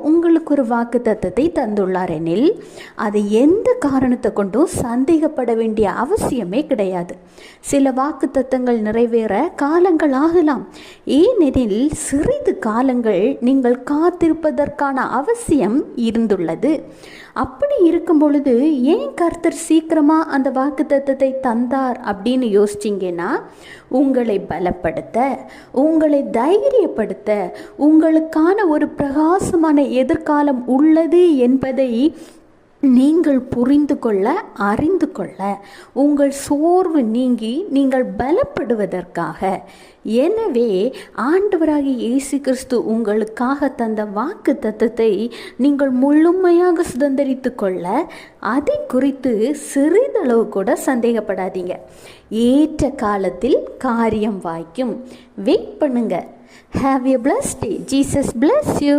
உங்களுக்கு ஒரு வாக்கு தத்தத்தை தந்துள்ளார் எனில் அது எந்த காரணத்தை கொண்டும் சந்தேகப்பட வேண்டிய அவசியமே கிடையாது. சில வாக்கு தத்தங்கள் நிறைவேற காலங்கள் ஆகலாம். ஏனெனில் சிறிது காலங்கள் நீங்கள் காத்திருப்பதற்கான அவசியம் இருந்துள்ளது. அப்படி இருக்கும் பொழுது ஏன் கர்த்தர் சீக்கிரமாக அந்த வாக்கு தத்தத்தை தந்தார் அப்படின்னு யோசிச்சிங்கன்னா, உங்களை பலப்படுத்த, உங்களை தைரியப்படுத்த, உங்களுக்கான ஒரு பிரகாசமான எதிர்காலம் உள்ளது என்பதை நீங்கள் புரிந்து கொள்ள, அறிந்து கொள்ள, உங்கள் சோர்வு நீங்கி நீங்கள் பலப்படுவதற்காக. எனவே ஆண்டவராகிய இயேசு கிறிஸ்து உங்களுக்காக தந்த வாக்கு தத்தத்தை நீங்கள் முழுமையாக சுதந்திரித்து கொள்ள, அதை குறித்து சிறிதளவு கூட சந்தேகப்படாதீங்க. ஏற்ற காலத்தில் காரியம் வாய்க்கும். வெயிட் பண்ணுங்க. Have a blessed day. Jesus bless you.